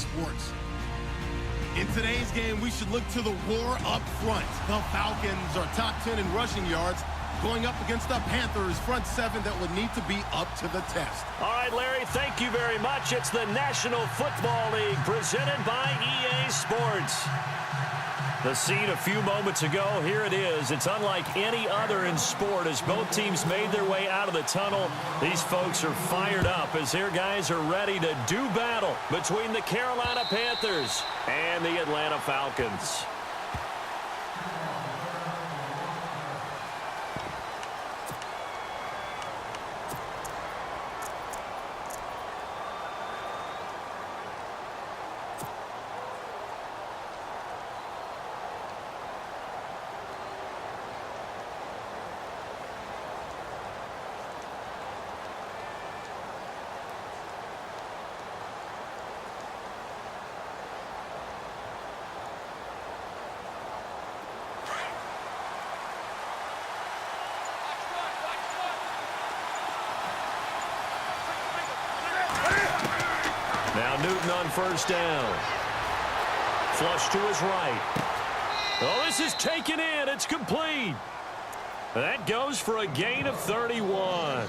sports. In today's game, we should look to the war up front. The Falcons are top 10 in rushing yards, going up against the Panthers front seven that would need to be up to the test. All right, Larry, thank you very much. It's the National Football League presented by EA Sports. The scene a few moments ago, here it is. It's unlike any other in sport as both teams made their way out of the tunnel. These folks are fired up as their guys are ready to do battle between the Carolina Panthers and the Atlanta Falcons. Now Newton on first down. Flush to his right. Oh, this is taken in. It's complete. That goes for a gain of 31.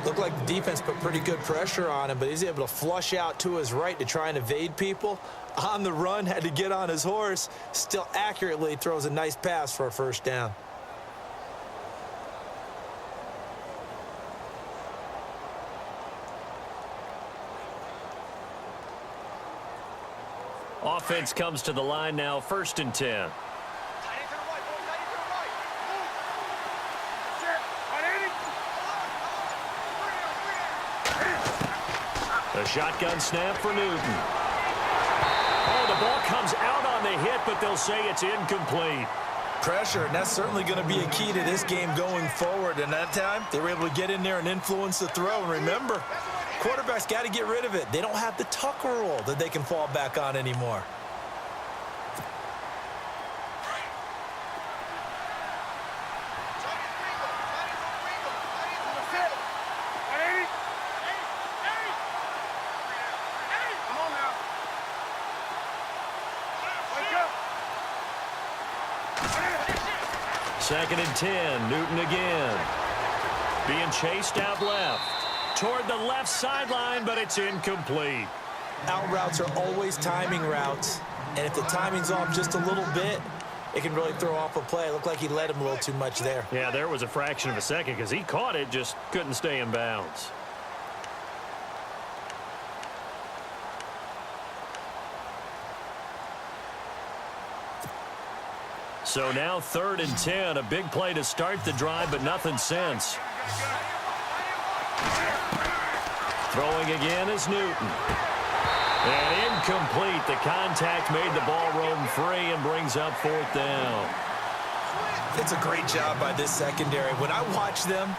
Looked like the defense put pretty good pressure on him, but he's able to flush out to his right to try and evade people. On the run, had to get on his horse. Still accurately throws a nice pass for a first down. Offense comes to the line now, 1st and 10. The shotgun snap for Newton. Oh, the ball comes out on the hit, but they'll say it's incomplete. Pressure, and that's certainly going to be a key to this game going forward. And that time, they were able to get in there and influence the throw. And remember, quarterbacks got to get rid of it. They don't have the Tucker rule that they can fall back on anymore. Second and 10, Newton again. Being chased out left. Toward the left sideline, but it's incomplete. Out routes are always timing routes, and if the timing's off just a little bit, it can really throw off a play. It looked like he led him a little too much there. Yeah, there was a fraction of a second because he caught it, just couldn't stay in bounds. So now 3rd and 10, a big play to start the drive, but nothing since. Throwing again is Newton. And incomplete. The contact made the ball roam free and brings up 4th down. It's a great job by this secondary. When I watch them,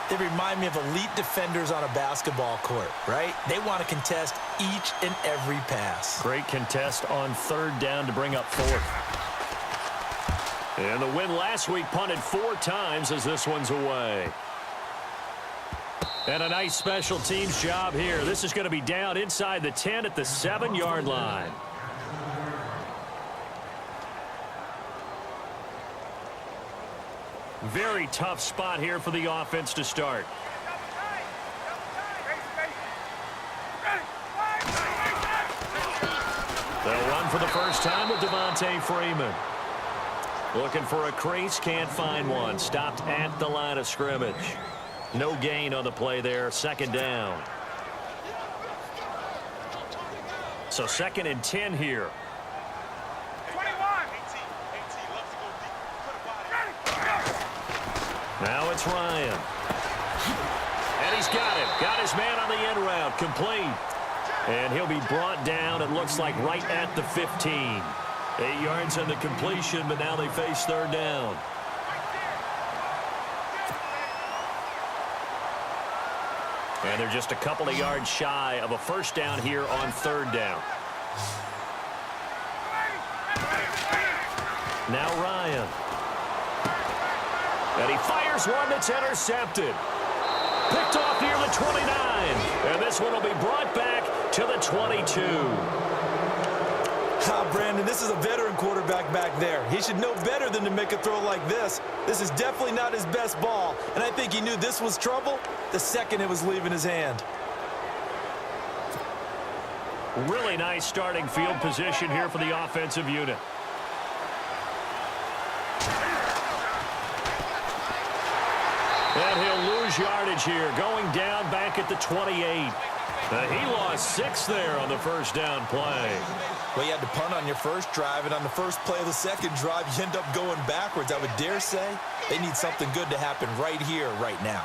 they remind me of elite defenders on a basketball court, right? They want to contest each and every pass. Great contest on 3rd down to bring up 4th. And the win last week punted 4 times as this one's away. And a nice special teams job here. This is going to be down inside the 10 at the 7-yard line. Very tough spot here for the offense to start. They'll run for the first time with Devontae Freeman. Looking for a crease, can't find one. Stopped at the line of scrimmage. No gain on the play there, 2nd down. So 2nd and 10 here. Now it's Ryan. And he's got it. Got his man on the end route, complete. And he'll be brought down, it looks like, right at the 15. 8 yards on the completion, but now they face 3rd down. And they're just a couple of yards shy of a first down here on 3rd down. Now Ryan. And he fires one that's intercepted. Picked off near the 29. And this one will be brought back to the 22. Brandon, this is a veteran quarterback back there. He should know better than to make a throw like this. This is definitely not his best ball, and I think he knew this was trouble the second it was leaving his hand. Really nice starting field position here for the offensive unit. And he'll lose yardage here, going down back at the 28. He lost 6 there on the first down play. Well, you had to punt on your first drive, and on the first play of the second drive, you end up going backwards. I would dare say they need something good to happen right here, right now.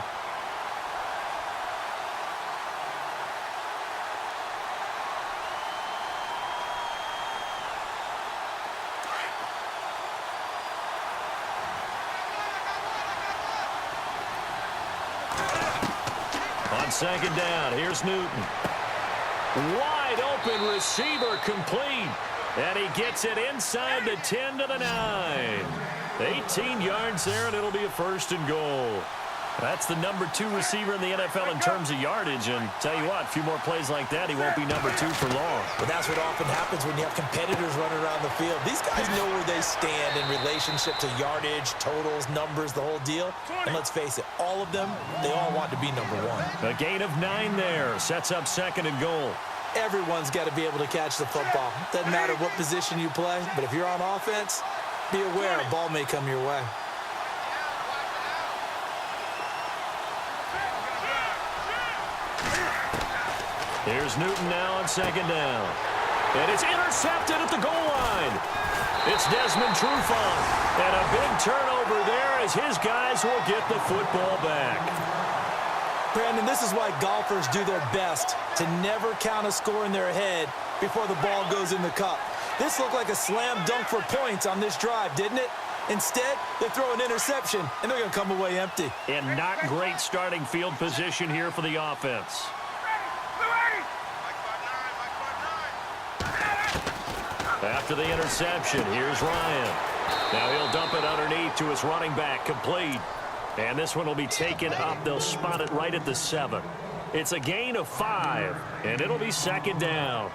On second down, here's Newton. Wide open receiver complete. And he gets it inside the 10 to the 9. 18 yards there, and it'll be a first and goal. That's the number 2 receiver in the NFL in terms of yardage. And tell you what, a few more plays like that, he won't be number 2 for long. But that's what often happens when you have competitors running around the field. These guys know where they stand in relationship to yardage, totals, numbers, the whole deal. And let's face it, all of them, they all want to be number 1. A gain of 9 there. Sets up second and goal. Everyone's got to be able to catch the football. Doesn't matter what position you play, but if you're on offense, be aware a ball may come your way. Here's Newton now on second down. And it's intercepted at the goal line. It's Desmond Trufant. And a big turnover there as his guys will get the football back. Brandon, this is why golfers do their best to never count a score in their head before the ball goes in the cup. This looked like a slam dunk for points on this drive, didn't it? Instead, they throw an interception, and they're going to come away empty. And not great starting field position here for the offense. After the interception, here's Ryan. Now he'll dump it underneath to his running back, complete. And this one will be taken up. They'll spot it right at the 7. It's a gain of 5, and it'll be second down.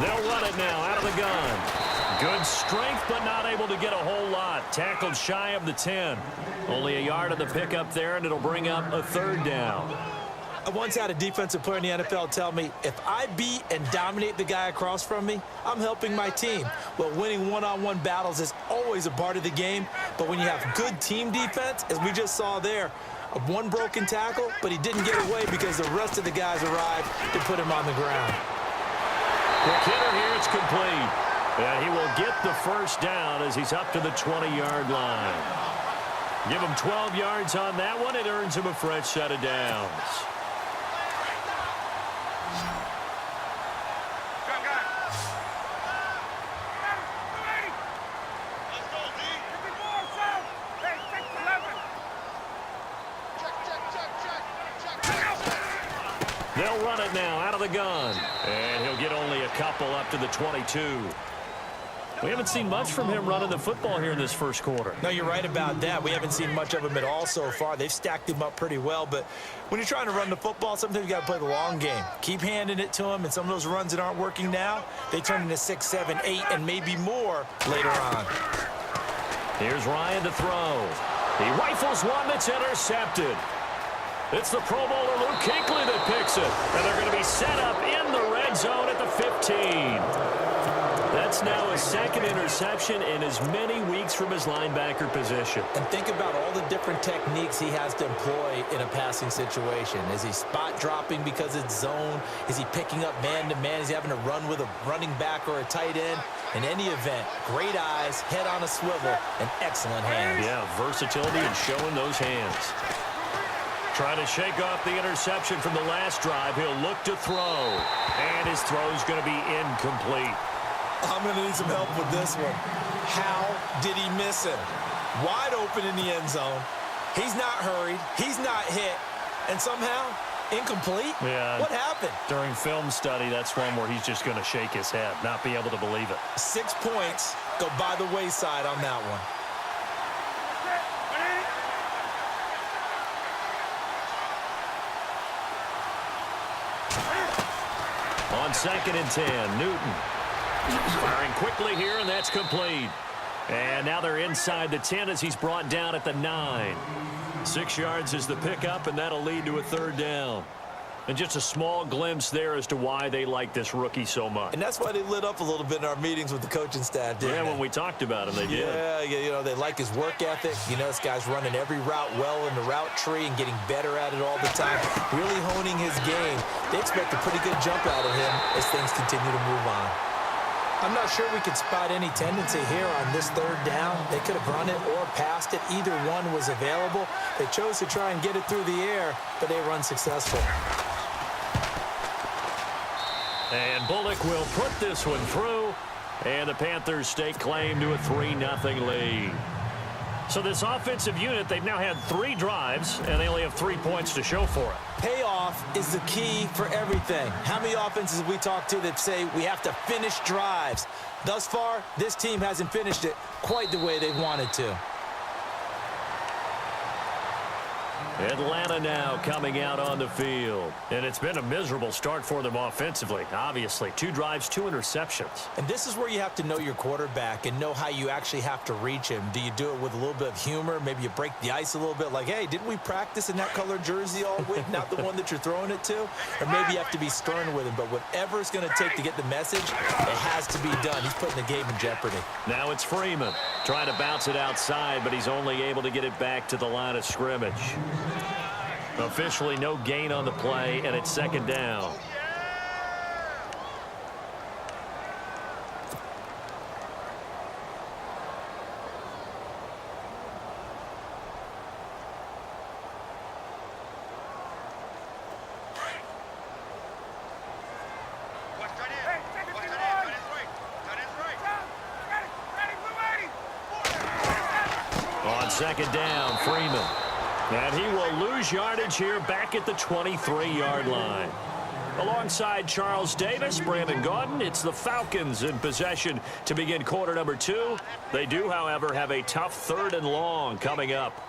They'll run it now out of the gun. Good strength, but not able to get a whole lot. Tackled shy of the 10. Only a yard of the pickup there, and it'll bring up a third down. I once had a defensive player in the NFL tell me, if I beat and dominate the guy across from me, I'm helping my team. Well, winning one-on-one battles is always a part of the game, but when you have good team defense, as we just saw there, one broken tackle, but he didn't get away because the rest of the guys arrived to put him on the ground. Quick hitter here, it's complete. And he will get the first down as he's up to the 20-yard line. Give him 12 yards on that one. It earns him a fresh set of downs. They'll run it now out of the gun. And he'll get only a couple up to the 22. We haven't seen much from him running the football here in this first quarter. No, you're right about that. We haven't seen much of him at all so far. They've stacked him up pretty well, but when you're trying to run the football, sometimes you got to play the long game. Keep handing it to him, and some of those runs that aren't working now, they turn into 6, 7, 8, and maybe more later on. Here's Ryan to throw. He rifles one that's intercepted. It's the Pro Bowler Luke Kuechly that picks it, and they're going to be set up in the red zone at the 15. That's now his second interception in as many weeks from his linebacker position. And think about all the different techniques he has to employ in a passing situation. Is he spot dropping because it's zone? Is he picking up man-to-man? Is he having to run with a running back or a tight end? In any event, great eyes, head on a swivel, and excellent hands. Yeah, versatility and showing those hands. Trying to shake off the interception from the last drive. He'll look to throw. And his throw's going to be incomplete. I'm going to need some help with this one. How did he miss him? Wide open in the end zone. He's not hurried. He's not hit. and somehow incomplete? Yeah. What happened? During film study, that's one where he's just going to shake his head, not be able to believe it. 6 points go by the wayside on that one. On 2nd and 10, Newton firing quickly here, and that's complete. And now they're inside the 10 as he's brought down at the 9. 6 yards is the pickup, and that'll lead to a 3rd down. And just a small glimpse there as to why they like this rookie so much. And that's why they lit up a little bit in our meetings with the coaching staff, didn't they? When we talked about him, they did. Yeah, you know, they like his work ethic. You know, this guy's running every route well in the route tree and getting better at it all the time, really honing his game. They expect a pretty good jump out of him as things continue to move on. I'm not sure we could spot any tendency here on this 3rd down. They could have run it or passed it. Either one was available. They chose to try and get it through the air, but they were unsuccessful. And Bullock will put this one through, and the Panthers stake claim to a 3-0 lead. So this offensive unit, they've now had 3 drives, and they only have 3 points to show for it. Payoff is the key for everything. How many offenses have we talked to that say we have to finish drives? Thus far, this team hasn't finished it quite the way they wanted to. Atlanta now coming out on the field. And it's been a miserable start for them offensively, obviously. 2 drives, 2 interceptions. And this is where you have to know your quarterback and know how you actually have to reach him. Do you do it with a little bit of humor? Maybe you break the ice a little bit like, hey, didn't we practice in that colored jersey all week? Not the one that you're throwing it to? Or maybe you have to be stern with him. But whatever it's going to take to get the message, it has to be done. He's putting the game in jeopardy. Now it's Freeman trying to bounce it outside, but he's only able to get it back to the line of scrimmage. Officially no gain on the play, and it's 2nd down. On 2nd down, Freeman. And he will lose yardage here back at the 23-yard line. Alongside Charles Davis, Brandon Gaudin, it's the Falcons in possession to begin quarter number 2. They do, however, have a tough 3rd and long coming up.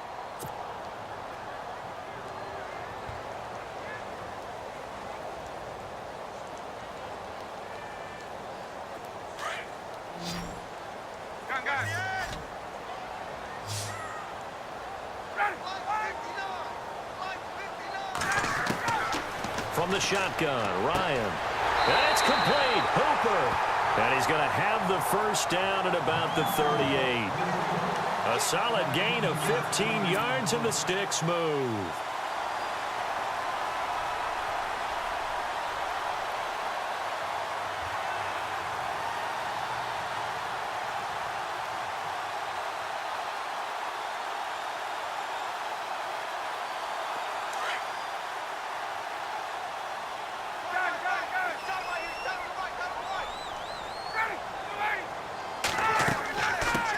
From the shotgun, Ryan. And it's complete. Hooper. And he's going to have the 1st down at about the 38. A solid gain of 15 yards, and the sticks move.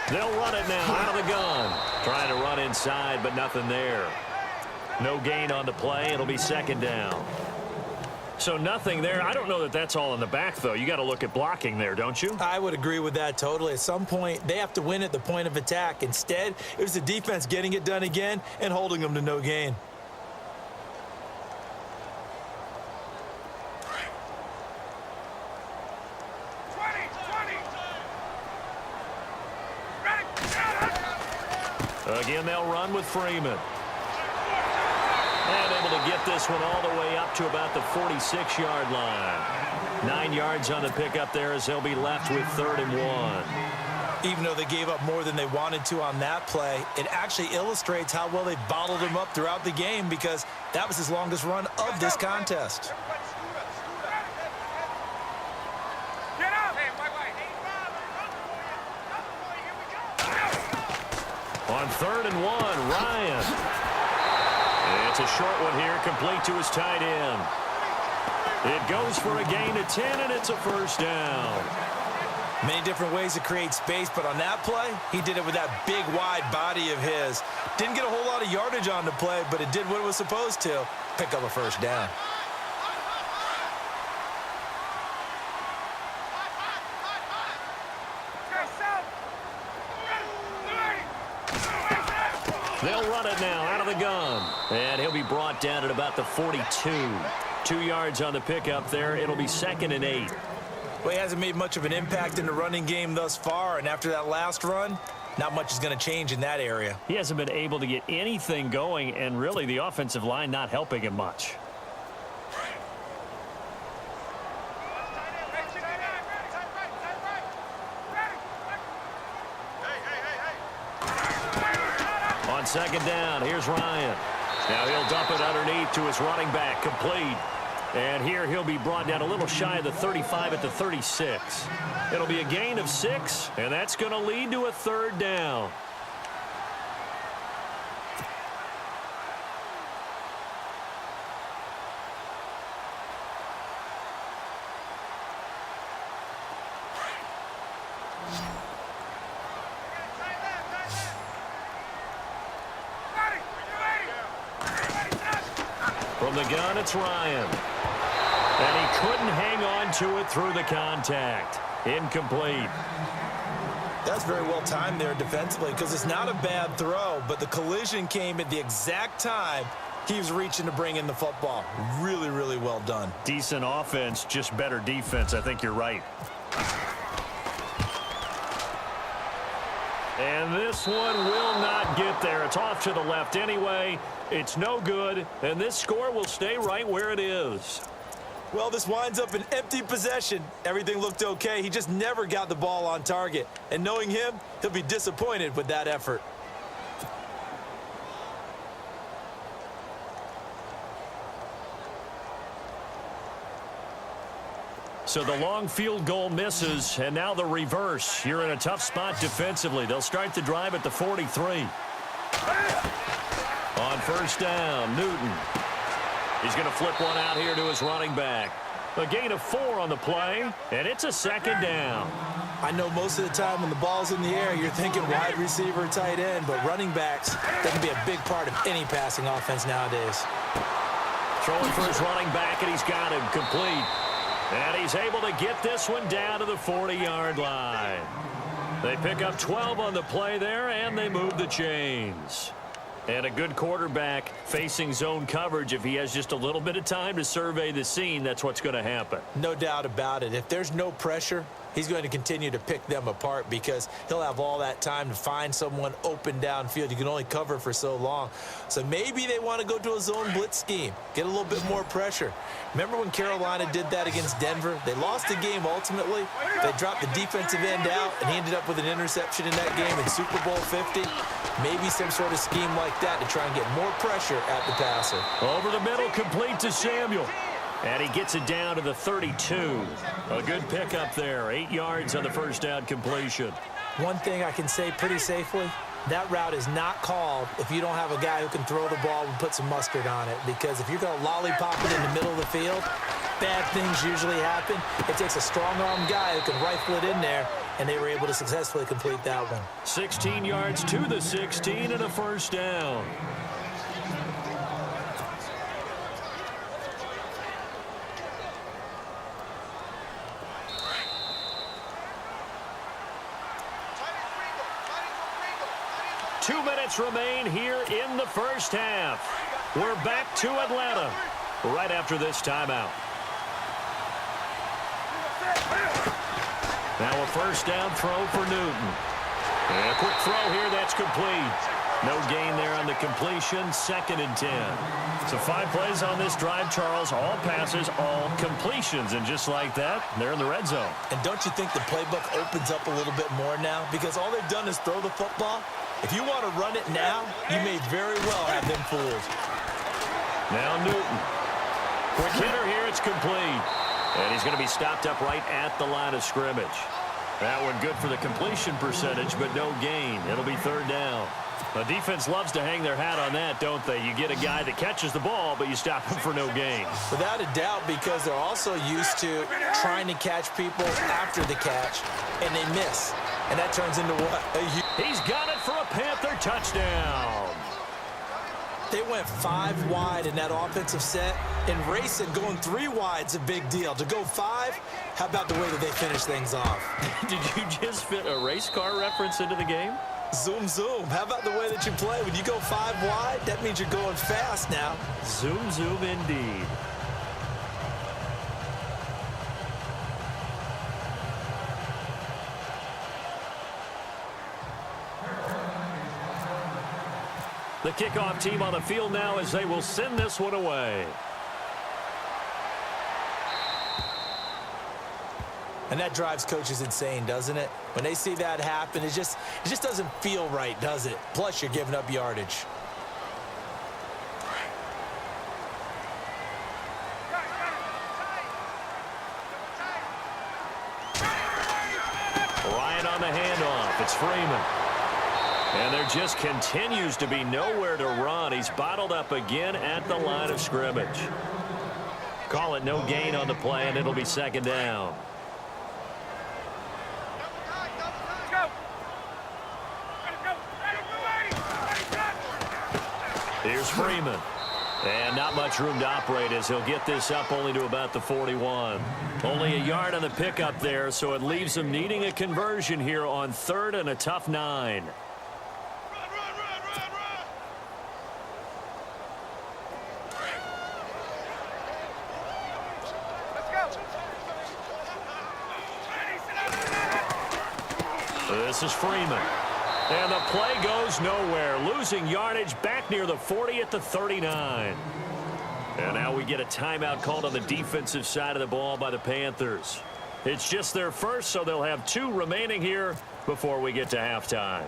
They'll run it now out of the gun. Trying to run inside, but nothing there. No gain on the play. It'll be 2nd down. So nothing there. I don't know that that's all in the back, though. You got to look at blocking there, don't you? I would agree with that totally. At some point, they have to win at the point of attack. Instead, it was the defense getting it done again and holding them to no gain. Again, they'll run with Freeman. And able to get this one all the way up to about the 46-yard line. 9 yards on the pickup there as they'll be left with 3rd and 1. Even though they gave up more than they wanted to on that play, it actually illustrates how well they bottled him up throughout the game because that was his longest run of this contest. On 3rd and 1, Ryan. It's a short one here, complete to his tight end. It goes for a gain of 10, and it's a 1st down. Many different ways to create space, but on that play, he did it with that big, wide body of his. Didn't get a whole lot of yardage on the play, but it did what it was supposed to. Pick up a first down. They'll run it now out of the gun. And he'll be brought down at about the 42. 2 yards on the pickup there. It'll be 2nd and 8. Well, he hasn't made much of an impact in the running game thus far, and after that last run, not much is going to change in that area. He hasn't been able to get anything going, and really the offensive line not helping him much. On 2nd down, here's Ryan. Now he'll dump it underneath to his running back, complete. And here he'll be brought down a little shy of the 35 at the 36. It'll be a gain of 6, and that's going to lead to a 3rd down. From the gun, it's Ryan. And he couldn't hang on to it through the contact. Incomplete. That's very well timed there defensively because it's not a bad throw, but the collision came at the exact time he was reaching to bring in the football. Really, really well done. Decent offense, just better defense. I think you're right. And this one will not get there. It's off to the left anyway. It's no good, and this score will stay right where it is. Well, this winds up an empty possession. Everything looked okay. He just never got the ball on target. And knowing him, he'll be disappointed with that effort. So the long field goal misses, and now the reverse. You're in a tough spot defensively. They'll start the drive at the 43. On 1st down, Newton. He's going to flip one out here to his running back. A gain of 4 on the play, and it's a 2nd down. I know most of the time when the ball's in the air, you're thinking wide receiver, tight end, but running backs, they can be a big part of any passing offense nowadays. Throwing for his running back, and he's got him complete. And he's able to get this one down to the 40-yard line. They pick up 12 on the play there, and they move the chains. And a good quarterback facing zone coverage. If he has just a little bit of time to survey the scene, that's what's going to happen. No doubt about it. If there's no pressure, he's going to continue to pick them apart because he'll have all that time to find someone open downfield. You can only cover for so long. So maybe they want to go to a zone blitz scheme, get a little bit more pressure. Remember when Carolina did that against Denver? They lost the game ultimately. They dropped the defensive end out, and he ended up with an interception in that game in Super Bowl 50. Maybe some sort of scheme like that to try and get more pressure at the passer. Over the middle, complete to Samuel. And he gets it down to the 32. A good pickup there. 8 yards on the 1st down completion. One thing I can say pretty safely, that route is not called if you don't have a guy who can throw the ball and put some mustard on it. Because if you're going to lollipop it in the middle of the field, bad things usually happen. It takes a strong-arm guy who can rifle it in there, and they were able to successfully complete that one. 16 yards to the 16 and a 1st down. Two minutes remain here in the 1st half. We're back to Atlanta right after this timeout. Now a 1st down throw for Newton. And a quick throw here, that's complete. No gain there on the completion, 2nd and 10. So 5 plays on this drive, Charles. All passes, all completions. And just like that, they're in the red zone. And don't you think the playbook opens up a little bit more now? Because all they've done is throw the football. If you want to run it now, you may very well have them fooled. Now Newton. Quick hitter here, it's complete. And he's going to be stopped up right at the line of scrimmage. That one good for the completion percentage, but no gain. It'll be 3rd down. The defense loves to hang their hat on that, don't they? You get a guy that catches the ball, but you stop him for no gain. Without a doubt, because they're also used to trying to catch people after the catch, and they miss. And that turns into what? He's got it for a Panther touchdown. They went 5 wide in that offensive set, and racing going 3 wide's a big deal. To go 5, how about the way that they finish things off? Did you just fit a race car reference into the game? Zoom, zoom. How about the way that you play? When you go 5 wide, that means you're going fast now. Zoom, zoom indeed. The kickoff team on the field now as they will send this one away. And that drives coaches insane, doesn't it? When they see that happen, it just doesn't feel right, does it? Plus, you're giving up yardage. Ryan on the handoff. It's Freeman. And there just continues to be nowhere to run. He's bottled up again at the line of scrimmage. Call it no gain on the play, and it'll be second down. Here's Freeman. And not much room to operate as he'll get this up only to about the 41. Only a yard on the pickup there, so it leaves him needing a conversion here on 3rd and a tough 9. This is Freeman. And the play goes nowhere. Losing yardage back near the 40 at the 39. And now we get a timeout called on the defensive side of the ball by the Panthers. It's just their first, so they'll have 2 remaining here before we get to halftime.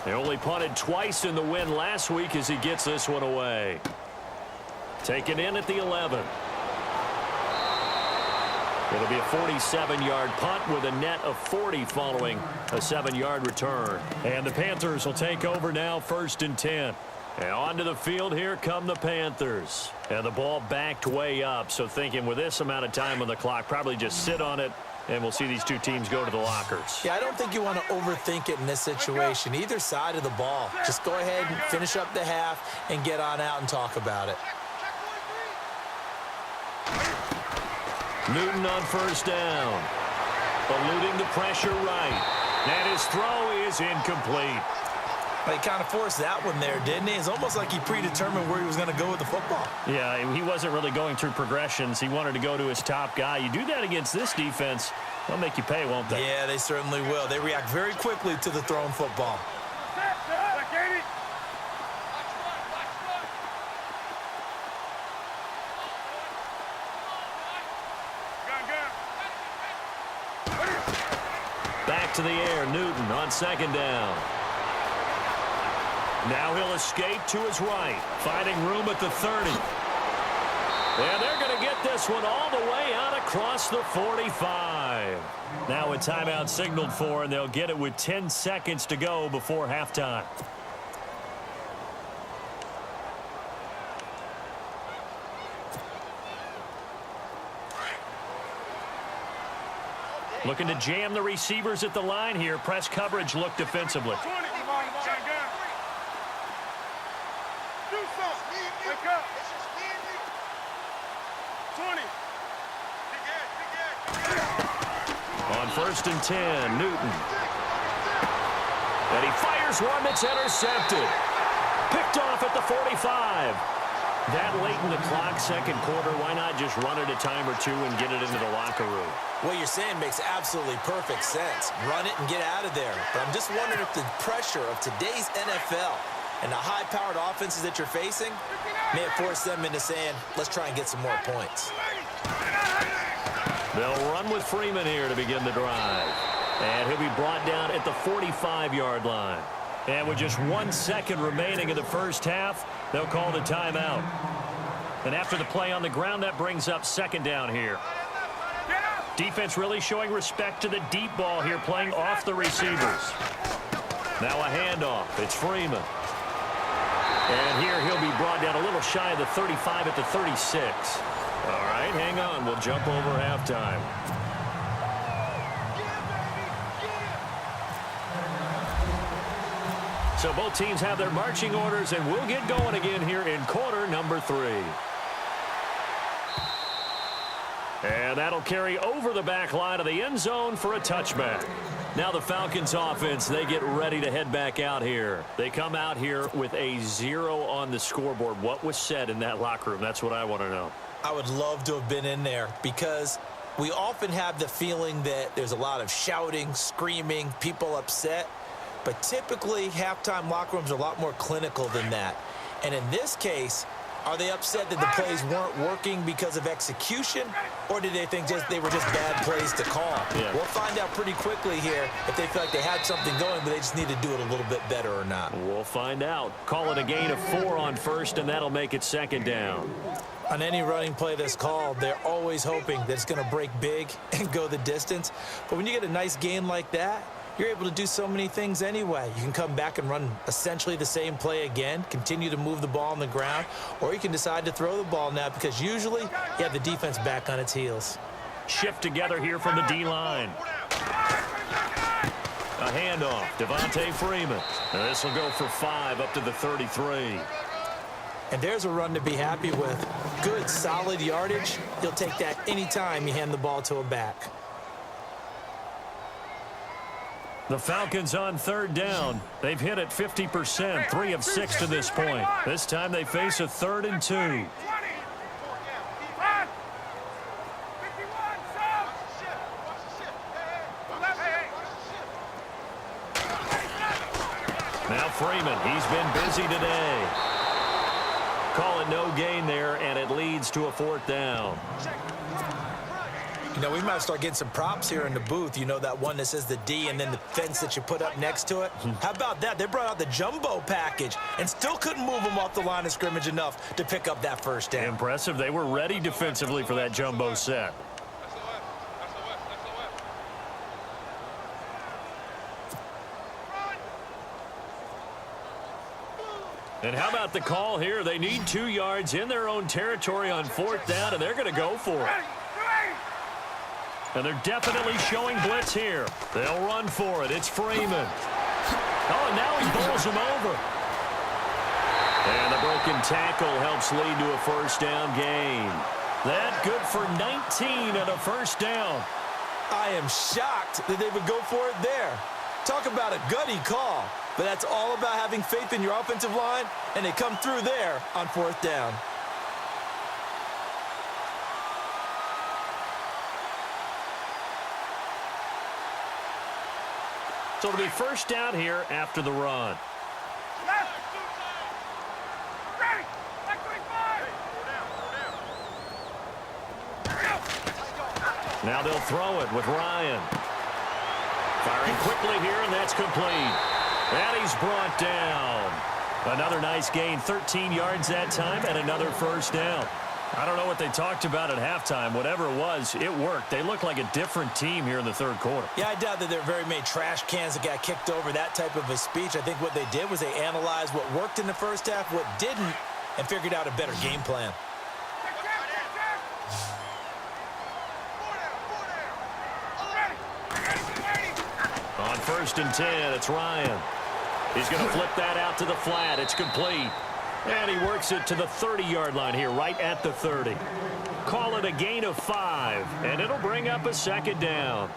They only punted twice in the win last week as he gets this one away. Taken in at the 11. It'll be a 47-yard punt with a net of 40 following a 7-yard return. And the Panthers will take over now, 1st and 10. And onto the field, here come the Panthers. And the ball backed way up, so thinking with this amount of time on the clock, probably just sit on it, and we'll see these 2 teams go to the lockers. Yeah, I don't think you want to overthink it in this situation, either side of the ball. Just go ahead and finish up the half and get on out and talk about it. Newton on 1st down. Eluding the pressure right. And his throw is incomplete. He kind of forced that one there, didn't he? It's almost like he predetermined where he was going to go with the football. Yeah, he wasn't really going through progressions. He wanted to go to his top guy. You do that against this defense, they'll make you pay, won't they? Yeah, they certainly will. They react very quickly to the thrown football. Back to the air, Newton on 2nd down. Now he'll escape to his right, finding room at the 30. And they're going to get this one all the way out across the 45. Now a timeout signaled for, and they'll get it with 10 seconds to go before halftime. Looking to jam the receivers at the line here. Press coverage look defensively. On 1st and 10, Newton. And he fires one that's intercepted. Picked off at the 45. That late in the clock, 2nd quarter, why not just run it a time or 2 and get it into the locker room? What you're saying makes absolutely perfect sense. Run it and get out of there. But I'm just wondering if the pressure of today's NFL and the high-powered offenses that you're facing may have forced them into saying, let's try and get some more points. They'll run with Freeman here to begin the drive. And he'll be brought down at the 45-yard line. And with just 1 second remaining in the first half, they'll call the timeout. And after the play on the ground, that brings up 2nd down here. Defense really showing respect to the deep ball here, playing off the receivers. Now a handoff. It's Freeman. And here he'll be brought down a little shy of the 35 at the 36. All right, hang on. We'll jump over halftime. So both teams have their marching orders, and we'll get going again here in quarter number 3. And that'll carry over the back line of the end zone for a touchback. Now the Falcons offense, they get ready to head back out here. They come out here with a 0 on the scoreboard. What was said in that locker room? That's what I want to know. I would love to have been in there because we often have the feeling that there's a lot of shouting, screaming, people upset. But typically, halftime locker rooms are a lot more clinical than that. And in this case, are they upset that the plays weren't working because of execution, or did they think they were just bad plays to call? Yeah. We'll find out pretty quickly here if they feel like they had something going, but they just need to do it a little bit better or not. We'll find out. Call it a gain of 4 on first, and that'll make it second down. On any running play that's called, they're always hoping that it's going to break big and go the distance. But when you get a nice gain like that, you're able to do so many things anyway. You can come back and run essentially the same play again, continue to move the ball on the ground, or you can decide to throw the ball now because usually you have the defense back on its heels. Shift together here from the D-line. A handoff, Devontae Freeman. And this will go for 5 up to the 33. And there's a run to be happy with. Good, solid yardage. You'll take that anytime you hand the ball to a back. The Falcons on third down. They've hit it 50%, 3 of 6 to this point. This time they face a 3rd and 2. Now Freeman, he's been busy today. Call it no gain there, and it leads to a 4th down. You know, we might start getting some props here in the booth. You know, that one that says the D and then the fence that you put up next to it? How about that? They brought out the jumbo package and still couldn't move them off the line of scrimmage enough to pick up that first down. Impressive. They were ready defensively for that jumbo set. And how about the call here? They need 2 yards in their own territory on 4th down, and they're going to go for it. And they're definitely showing blitz here. They'll run for it. It's Freeman. Oh, and now he bowls him over. And the broken tackle helps lead to a 1st down gain. That good for 19 and a 1st down. I am shocked that they would go for it there. Talk about a gutty call. But that's all about having faith in your offensive line, and they come through there on 4th down. So it'll be 1st down here after the run. Now they'll throw it with Ryan. Firing quickly here, and that's complete. And he's brought down. Another nice gain, 13 yards that time, and another 1st down. I don't know what they talked about at halftime. Whatever it was, it worked. They look like a different team here in the 3rd quarter. Yeah, I doubt that there are very many trash cans that got kicked over, that type of a speech. I think what they did was they analyzed what worked in the first half, what didn't, and figured out a better game plan. On 1st and 10, it's Ryan. He's going to flip that out to the flat. It's complete. And he works it to the 30-yard line here, right at the 30. Call it a gain of 5, and it'll bring up a 2nd down.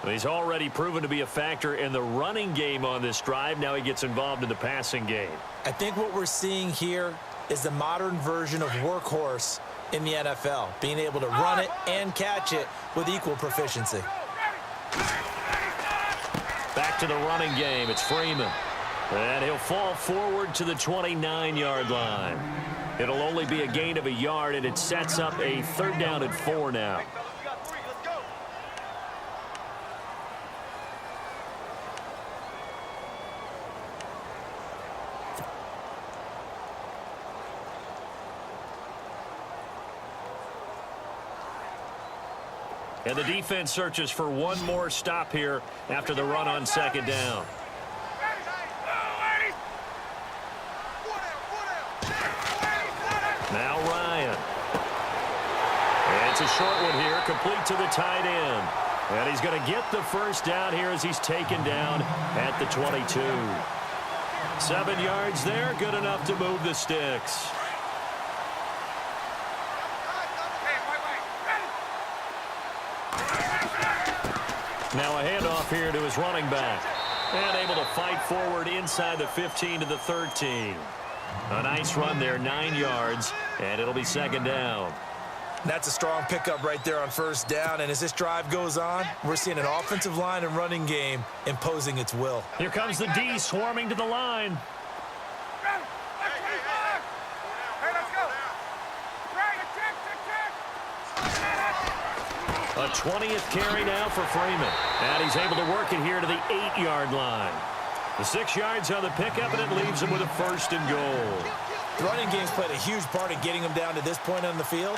He's already proven to be a factor in the running game on this drive. Now he gets involved in the passing game. I think what we're seeing here is the modern version of workhorse in the NFL, being able to run it and catch it with equal proficiency. Back to the running game. It's Freeman. And he'll fall forward to the 29-yard line. It'll only be a gain of a yard, and it sets up a 3rd down and 4 now. And the defense searches for one more stop here after the run on second down. Now Ryan. And it's a short one here, complete to the tight end. And he's going to get the first down here as he's taken down at the 22. 7 yards there, good enough to move the sticks. Now a handoff here to his running back. And able to fight forward inside the 15 to the 13. A nice run there, 9 yards, and it'll be second down. That's a strong pickup right there on first down, and as this drive goes on, we're seeing an offensive line and running game imposing its will. Here comes the D swarming to the line. A 20th carry now for Freeman. And he's able to work it here to the 8-yard line. The 6 yards on the pickup, and it leaves him with a first and goal. The running game's played a huge part in getting him down to this point on the field.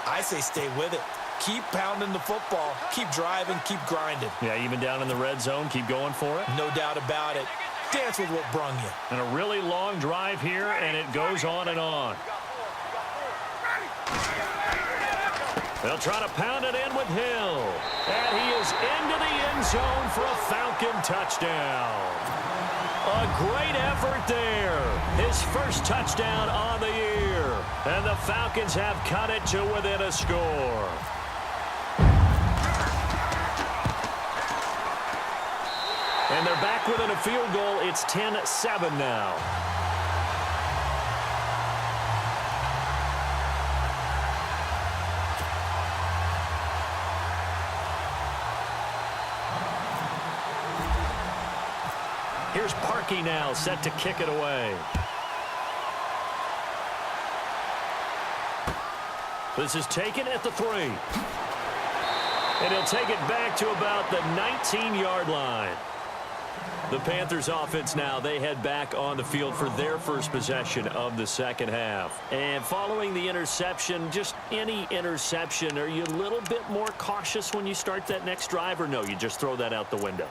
I say stay with it. Keep pounding the football. Keep driving. Keep grinding. Yeah, even down in the red zone, keep going for it. No doubt about it. Dance with what brung you. And a really long drive here, and it goes on and on. They'll try to pound it in with Hill. And he is into the end zone for a Falcon touchdown. A great effort there. His first touchdown on the year. And the Falcons have cut it to within a score. And they're back within a field goal. It's 10-7 now. Here's Parkey now, set to kick it away. This is taken at the 3. And he'll take it back to about the 19-yard line. The Panthers offense now, they head back on the field for their first possession of the second half. And following the interception, just any interception, are you a little bit more cautious when you start that next drive, or no, you just throw that out the window?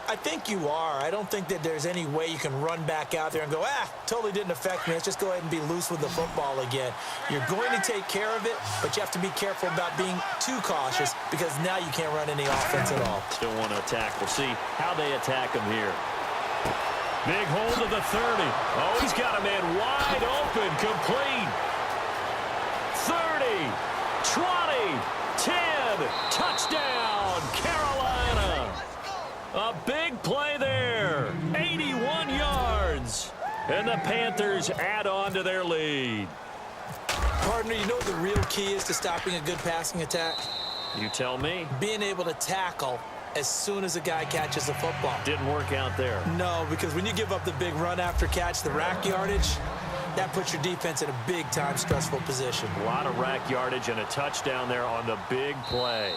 I think you are. I don't think that there's any way you can run back out there and go, totally didn't affect me. Let's just go ahead and be loose with the football again. You're going to take care of it, but you have to be careful about being too cautious because now you can't run any offense at all. Still want to attack. We'll see how they attack him here. Big hold of the 30. Oh, he's got a man wide open, complete. 30, 20, 10, touchdown, Carolina. A big play there, 81 yards. And the Panthers add on to their lead. Partner, you know what the real key is to stopping a good passing attack? You tell me. Being able to tackle as soon as a guy catches the football. Didn't work out there. No, because when you give up the big run after catch, the rack yardage, that puts your defense in a big-time stressful position. A lot of rack yardage and a touchdown there on the big play.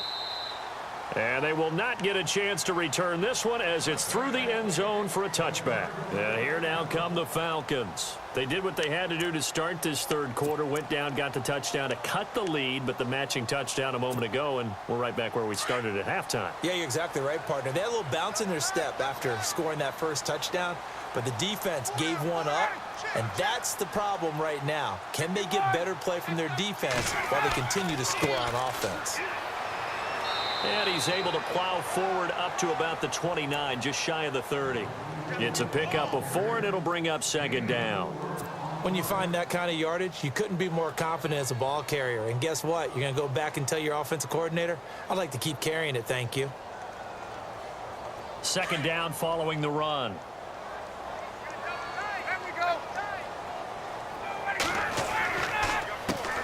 And they will not get a chance to return this one as it's through the end zone for a touchback. And here now come the Falcons. They did what they had to do to start this third quarter, went down, got the touchdown to cut the lead, but the matching touchdown a moment ago, and we're right back where we started at halftime. Yeah, you're exactly right, partner. They had a little bounce in their step after scoring that first touchdown, but the defense gave one up, and that's the problem right now. Can they get better play from their defense while they continue to score on offense? And he's able to plow forward up to about the 29, just shy of the 30. It's a pickup of 4, and it'll bring up second down. When you find that kind of yardage, you couldn't be more confident as a ball carrier. And guess what? You're going to go back and tell your offensive coordinator, I'd like to keep carrying it, thank you. Second down following the run.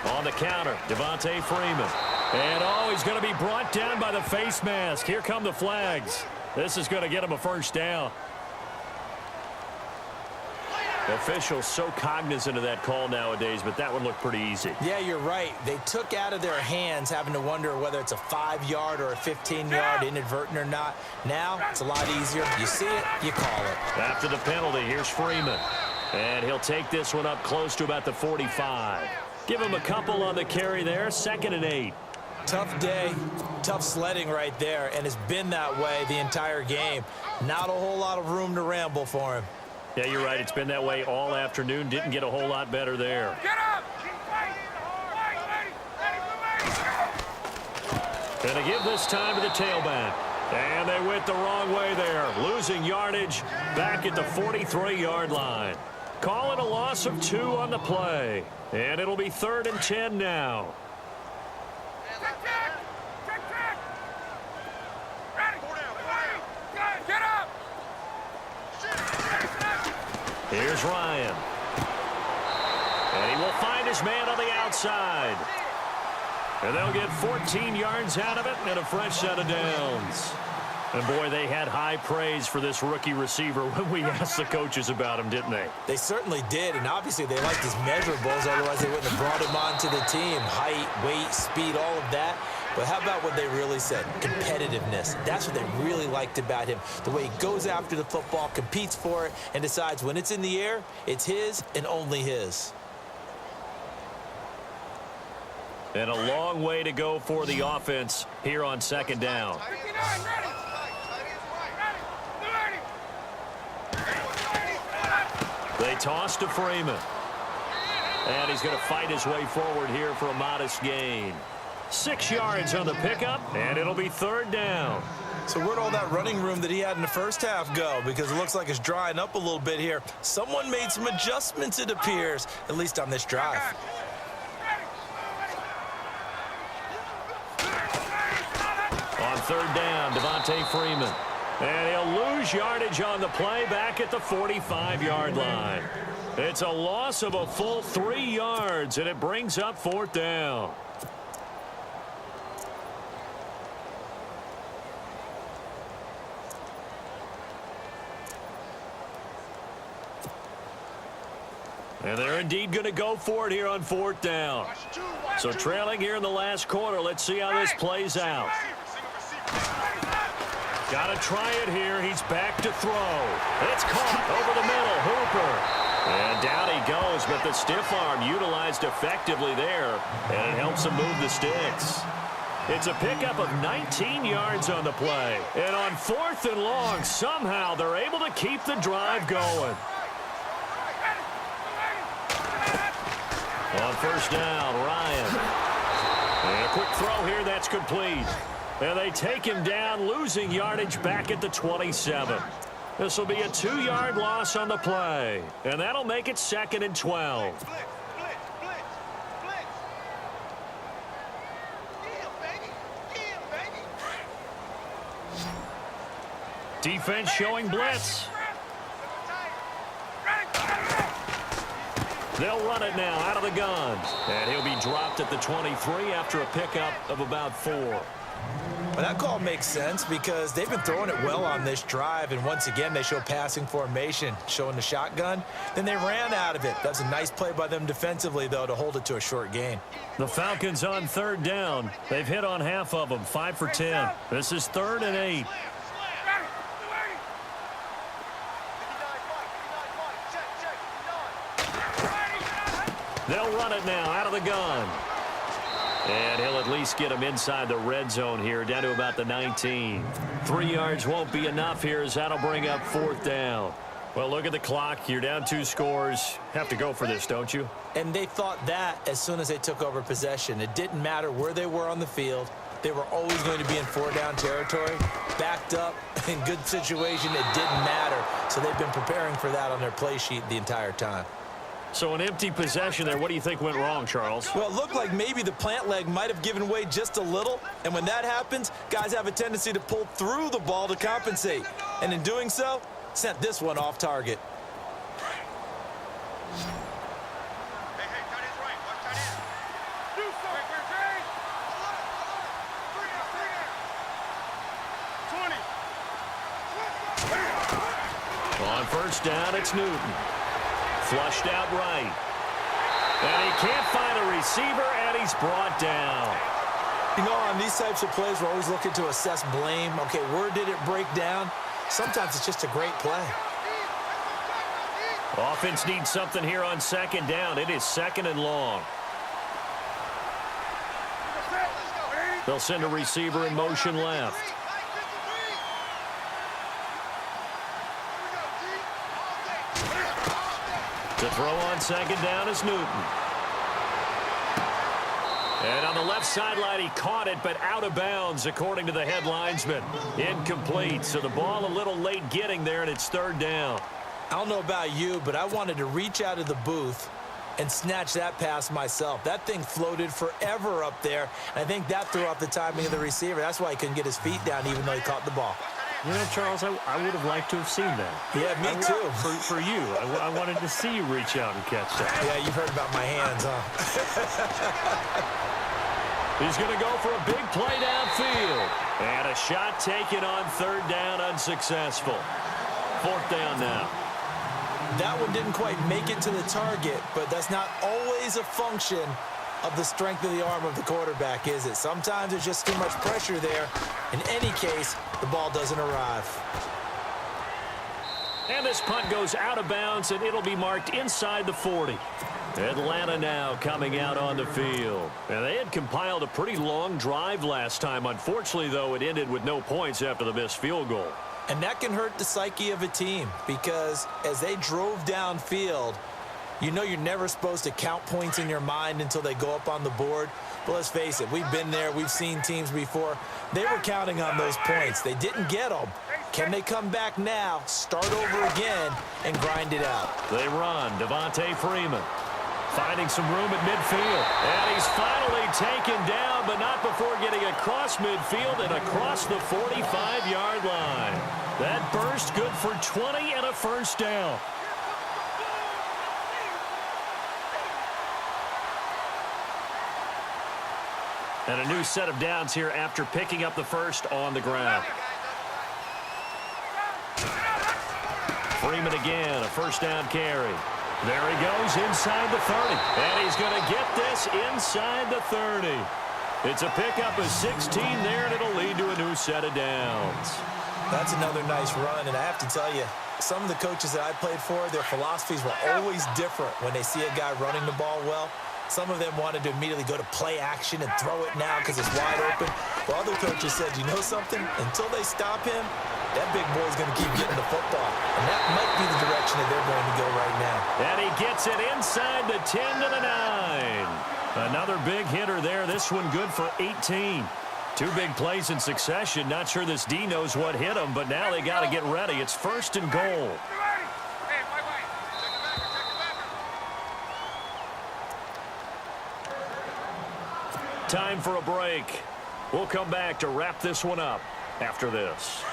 On the counter, Devontae Freeman. And, he's going to be brought down by the face mask. Here come the flags. This is going to get him a first down. The officials so cognizant of that call nowadays, but that would look pretty easy. Yeah, you're right. They took out of their hands having to wonder whether it's a 5-yard or a 15-yard inadvertent or not. Now, it's a lot easier. You see it, you call it. After the penalty, here's Freeman. And he'll take this one up close to about the 45. Give him a couple on the carry there, 2nd and 8. Tough day, tough sledding right there, and it's been that way the entire game. Not a whole lot of room to ramble for him. Yeah, you're right. It's been that way all afternoon. Didn't get a whole lot better there. Get up! Gonna give this time to the tailback. And they went the wrong way there, losing yardage back at the 43-yard line. Call it a loss of 2 on the play. And it'll be 3rd and 10 now. Get up! Here's Ryan. And he will find his man on the outside. And they'll get 14 yards out of it and a fresh set of downs. And, boy, they had high praise for this rookie receiver when we asked the coaches about him, didn't they? They certainly did, and obviously they liked his measurables. Otherwise, they wouldn't have brought him onto the team. Height, weight, speed, all of that. But how about what they really said? Competitiveness. That's what they really liked about him. The way he goes after the football, competes for it, and decides when it's in the air, it's his and only his. And a long way to go for the offense here on 2nd down. They toss to Freeman. And he's going to fight his way forward here for a modest gain. 6 yards on the pickup, and it'll be 3rd down. So where'd all that running room that he had in the first half go? Because it looks like it's drying up a little bit here. Someone made some adjustments, it appears, at least on this drive. On 3rd down, Devontae Freeman. And he'll lose yardage on the play back at the 45-yard line. It's a loss of a full 3 yards, and it brings up 4th down. And they're indeed going to go for it here on 4th down. So trailing here in the last quarter. Let's see how this plays out. Got to try it here. He's back to throw. It's caught over the middle. Hooper. And down he goes, but the stiff arm utilized effectively there, and it helps him move the sticks. It's a pickup of 19 yards on the play. And on 4th and long, somehow they're able to keep the drive going. On 1st down, Ryan. And a quick throw here, that's complete. And they take him down, losing yardage back at the 27. This will be a 2-yard loss on the play. And that'll make it 2nd and 12. Defense showing blitz. They'll run it now out of the gun. And he'll be dropped at the 23 after a pickup of about 4. Well, that call makes sense because they've been throwing it well on this drive, and once again they show passing formation, showing the shotgun. Then they ran out of it. That's a nice play by them defensively, though, to hold it to a short gain. The Falcons on 3rd down. They've hit on half of them, 5 for 10. This is 3rd and 8. They'll run it now out of the gun. And he'll at least get him inside the red zone here, down to about the 19. 3 yards won't be enough here, as that'll bring up 4th down. Well, look at the clock. You're down 2 scores. Have to go for this, don't you? And they thought that as soon as they took over possession. It didn't matter where they were on the field. They were always going to be in 4-down territory, backed up, in good situation. It didn't matter. So they've been preparing for that on their play sheet the entire time. So an empty possession there. What do you think went wrong, Charles? Well, it looked like maybe the plant leg might have given way just a little. And when that happens, guys have a tendency to pull through the ball to compensate. And in doing so, sent this one off target. On 1st down, it's Newton. Flushed out right. And he can't find a receiver, and he's brought down. You know, on these types of plays, we're always looking to assess blame. Okay, where did it break down? Sometimes it's just a great play. Offense needs something here on 2nd down. It is 2nd and long. They'll send a receiver in motion left. To throw on second down is Newton. And on the left sideline, he caught it, but out of bounds, according to the head linesman. Incomplete, so the ball a little late getting there, and it's third down. I don't know about you, but I wanted to reach out of the booth and snatch that pass myself. That thing floated forever up there, and I think that threw off the timing of the receiver. That's why he couldn't get his feet down, even though he caught the ball. You know, Charles, I would have liked to have seen that. Yeah, me too. For you. I wanted to see you reach out and catch that. Yeah, you've heard about my hands, huh? He's going to go for a big play downfield. And a shot taken on third down, unsuccessful. Fourth down now. That one didn't quite make it to the target, but that's not always a function of the strength of the arm of the quarterback, is it? Sometimes there's just too much pressure there. In any case, the ball doesn't arrive. And this punt goes out of bounds, and it'll be marked inside the 40. Atlanta now coming out on the field. And they had compiled a pretty long drive last time. Unfortunately, though, it ended with no points after the missed field goal. And that can hurt the psyche of a team, because as they drove downfield, you know you're never supposed to count points in your mind until they go up on the board. But let's face it, we've been there. We've seen teams before. They were counting on those points. They didn't get them. Can they come back now, start over again, and grind it out? They run. Devontae Freeman finding some room at midfield. And he's finally taken down, but not before getting across midfield and across the 45-yard line. That burst good for 20 and a first down. And a new set of downs here after picking up the first on the ground. Freeman again, a first down carry. There he goes inside the 30. And he's going to get this inside the 30. It's a pickup of 16 there, and it'll lead to a new set of downs. That's another nice run, and I have to tell you, some of the coaches that I played for, their philosophies were always different when they see a guy running the ball well. Some of them wanted to immediately go to play action and throw it now because it's wide open. While other coaches said, you know something? Until they stop him, that big boy's going to keep getting the football. And that might be the direction that they're going to go right now. And he gets it inside the 10 to the 9. Another big hitter there. This one good for 18. Two big plays in succession. Not sure this D knows what hit him, but now they got to get ready. It's first and goal. Time for a break. We'll come back to wrap this one up after this.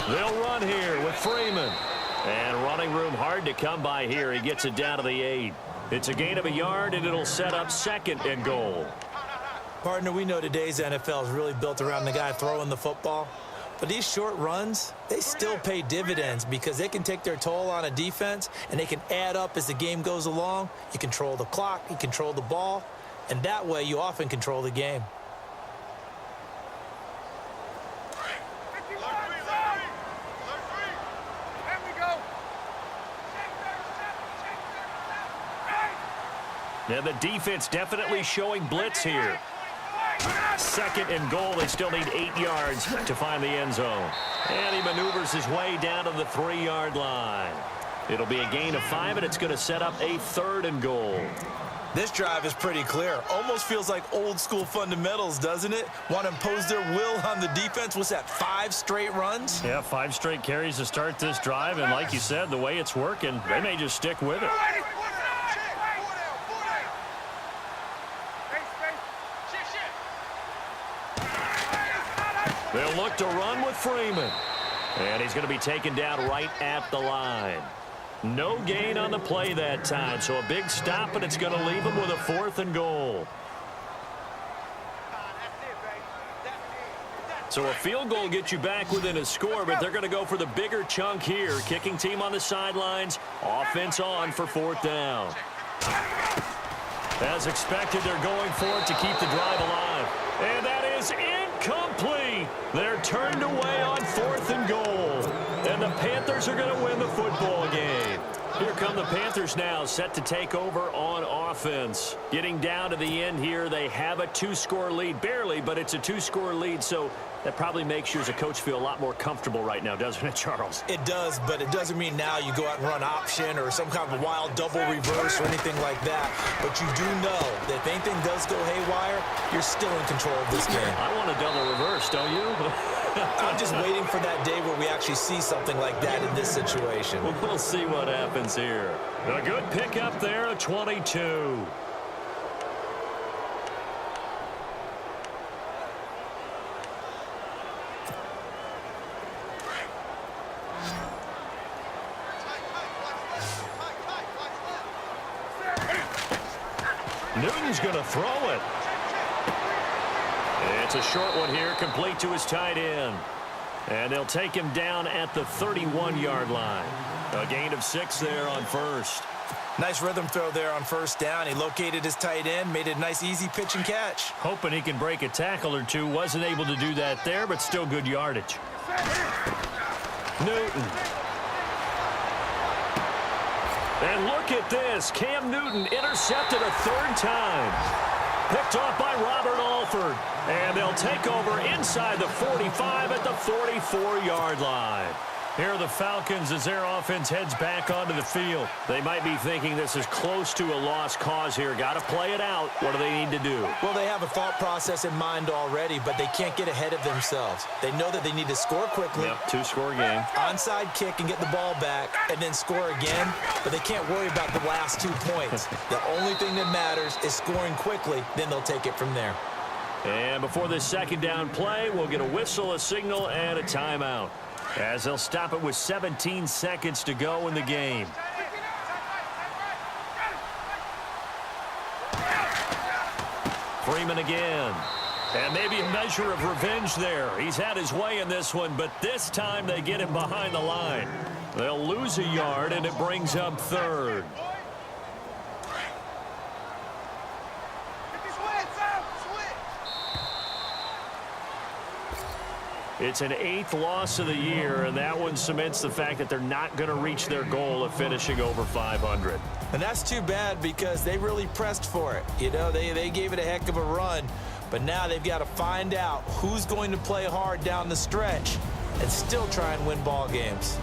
They'll run here with Freeman. And running room hard to come by here. He gets it down to the 8. It's a gain of a yard, and it'll set up second and goal. Partner, we know today's NFL is really built around the guy throwing the football. But these short runs, they still pay dividends because they can take their toll on a defense, and they can add up as the game goes along. You control the clock, you control the ball, and that way you often control the game. And the defense definitely showing blitz here. Second and goal. They still need 8 yards to find the end zone. And he maneuvers his way down to the 3-yard line. It'll be a gain of 5, and it's going to set up a third and goal. This drive is pretty clear. Almost feels like old school fundamentals, doesn't it? Want to impose their will on the defense. What's that, 5 straight runs? Yeah, 5 straight carries to start this drive. And like you said, the way it's working, they may just stick with it. They'll look to run with Freeman. And he's going to be taken down right at the line. No gain on the play that time, so a big stop, and it's going to leave him with a 4th and goal. So a field goal gets you back within a score, but they're going to go for the bigger chunk here. Kicking team on the sidelines, offense on for 4th down. As expected, they're going for it to keep the drive alive. And that is incomplete. They're turned away Panthers are going to win the football game. Here come the Panthers now, set to take over on offense. Getting down to the end here, they have a 2-score lead. Barely, but it's a 2-score lead, so that probably makes you as a coach feel a lot more comfortable right now, doesn't it, Charles? It does, but it doesn't mean now you go out and run option or some kind of a wild double reverse or anything like that. But you do know that if anything does go haywire, you're still in control of this game. I want a double reverse, don't you? I'm just waiting for that day where we actually see something like that in this situation. Well, we'll see what happens here. A good pickup there, a 22. Newton's going to throw it. It's a short one here, complete to his tight end. And they'll take him down at the 31-yard line. A gain of 6 there on first. Nice rhythm throw there on first down. He located his tight end, made it a nice, easy pitch and catch. Hoping he can break a tackle or two. Wasn't able to do that there, but still good yardage. Newton. And look at this. Cam Newton intercepted a 3rd time. Picked off by Robert Alford. And they'll take over inside the 45 at the 44-yard line. Here are the Falcons as their offense heads back onto the field. They might be thinking this is close to a lost cause here. Got to play it out. What do they need to do? Well, they have a thought process in mind already, but they can't get ahead of themselves. They know that they need to score quickly. Yep, 2-score game. Onside kick and get the ball back, and then score again. But they can't worry about the last 2 points. The only thing that matters is scoring quickly. Then they'll take it from there. And before this second down play, we'll get a whistle, a signal, and a timeout, as they'll stop it with 17 seconds to go in the game. Freeman again. And maybe a measure of revenge there. He's had his way in this one, but this time they get him behind the line. They'll lose a yard, and it brings up 3rd. It's an 8th loss of the year, and that one cements the fact that they're not going to reach their goal of finishing over 500. And that's too bad because they really pressed for it. You know, they gave it a heck of a run, but now they've got to find out who's going to play hard down the stretch and still try and win ball games.